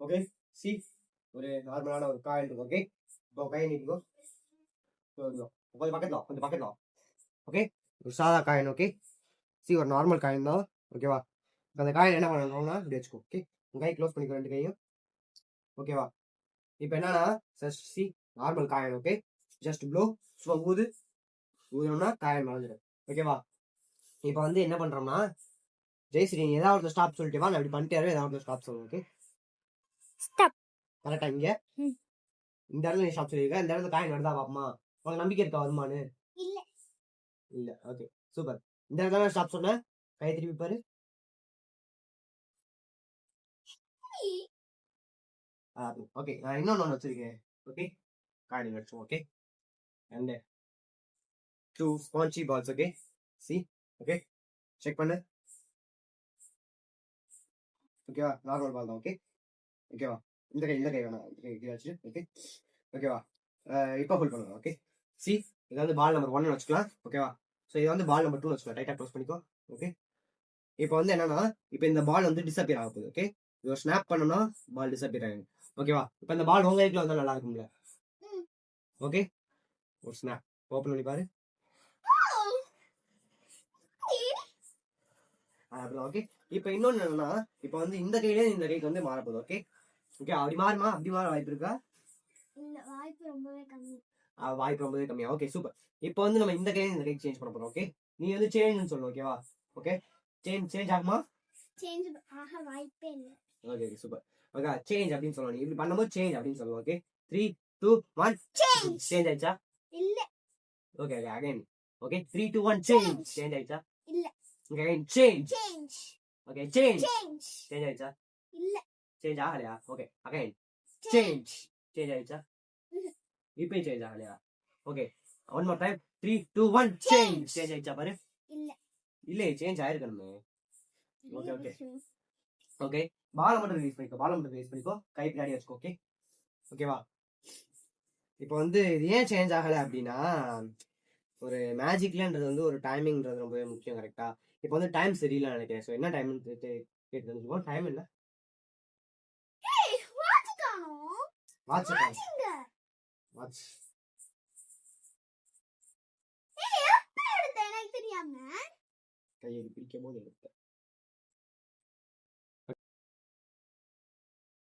Okay C ஒரு நார்மலான ஒரு காயின் இருக்கும். ஓகே இப்போ கை நீட்டிக்கோ, கொஞ்சம் பக்கத்துல ஓகே. ஒரு சாதா காயின். ஓகே சி ஒரு நார்மல் காயின் தான். ஓகேவா? அந்த காயின் என்ன பண்ணணும்னா இப்படி வச்சுக்கோ. ஓகே உங்கள் கை க்ளோஸ் பண்ணிக்கோ, 2 கையும். ஓகேவா? இப்போ என்னன்னா see normal coin. Okay just blow, சும்மா ஊதுனோம்னா காயின் மறைஞ்சிடும். ஓகேவா? இப்போ வந்து என்ன பண்றோம்னா ஜெயஸ்ரீ நீ ஏதாவது ஒரு ஸ்டாப் சொல்லிட்டு வா, நான் இப்படி பண்ணிட்டே ஏதாவது ஒரு ஸ்டாப் சொல்லுவோம். Okay stop. கரெக்டா? இங்க இந்த இடத்துல நீ ஸ்டாப் சொல்லியிருக்க, இந்த இடத்துல காயின் வருதா பாப்பமா? உனக்கு நம்பிக்கை இருக்கா வருமானு? இல்ல. Okay super. இந்த இடத்துல ஸ்டாப் சொன்ன, கை திருப்பி பாரு. ஓகே நான் இன்னொன்னு வச்சிருக்கேன். ஓகே காயின் வச்சோம். Okay and 2 spongy balls. Okay see okay check பண்ணு. ஓகேவா? நார்மல் பால் தான். ஓகே ஓகேவா? இந்த கை வேணாம், இந்த கை வச்சு. ஓகே ஓகேவா? இப்போ ஹோல்ட் பண்ணுங்க. ஓகே சி இது வந்து பால் நம்பர் 1 வச்சுக்கலாம். ஓகேவா? ஸோ இது வந்து பால் நம்பர் 2 வச்சுக்கலாம். டைட்டாக க்ளோஸ் பண்ணிக்கோ. ஓகே இப்போ வந்து என்னன்னா இப்போ இந்த பால் வந்து டிஸப்பியர் ஆக போகுது. ஓகே இது ஸ்னாப் பண்ணோம்னா பால் டிஸப்பியர் ஆகும். ஓகேவா? இப்போ இந்த பால் உங்க கைக்குள்ள வந்தால் நல்லா இருக்கும்ல. ஓகே ஒரு ஸ்னாப் ஓப்பன் பண்ணி பாரு. ஓகே இப்போ இன்னொன்று என்னன்னா இப்போ வந்து இந்த கையிலே இந்த கைக்கு வந்து மாறப்போகுது. ஓகே ஓகே அப்படி மாறுமா? அப்படி மாற வாய்ப்பு இருக்கா? வாய்ப்பு ரொம்பவே கம்மியா? Okay super. இப்போ வந்து நம்ம இந்த கையில இந்த கைக்கு சேஞ்ச் பண்ண போறோம். ஓகே நீ வந்து சேஞ்ச் சொல்லணும். ஓகேவா? ஓகே சேஞ்ச் ஆகுமா? சேஞ்ச் ஆக வாய்ப்பே இல்லை. Okay super. ஓகே சேஞ்ச் அப்படின்னு சொல்லணும். நீ இப்படி பண்ணும்போது சேஞ்ச் அப்படின்னு சொல்லுவோம். ஓகே 3 2 1 சேஞ்ச் ஆயிடுச்சா? இல்ல. Okay okay again. Okay 3 2 1 change ஆயிடுச்சா? இல்ல. Okay again change. Okay change ஆயிடுச்சா? இல்ல. சேஞ்ச் ஆகலையா? ஓகே அகைன் சேஞ்ச் ஆயிடுச்சா? இப்போ சேஞ்ச் ஆகலையா? Okay one more time 3 2 1 change ஆயிடுச்சா பாரு? இல்ல சேஞ்ச் ஆயிருக்கணுமே. ஓகே ஓகே ஓகே பால் மட்டும் ரிலீஸ் பண்ணிக்கோ. கை பின்னாடி வச்சுக்கோ. ஓகே ஓகேவா? இப்போ வந்து இது ஏன் சேஞ்ச் ஆகலை அப்படின்னா ஒரு மேஜிக்லன்றது வந்து ஒரு டைமிங்ன்றது ரொம்பவே முக்கியம். கரெக்டா? இப்போ வந்து டைம் சரியில்லை நினைக்கிறேன். ஸோ என்ன டைம்னு கேட்டு தெரிஞ்சுக்கோ. டைம் இல்லை, வாட்ச் கையை பிடிக்கும் போது எடுத்தேன்.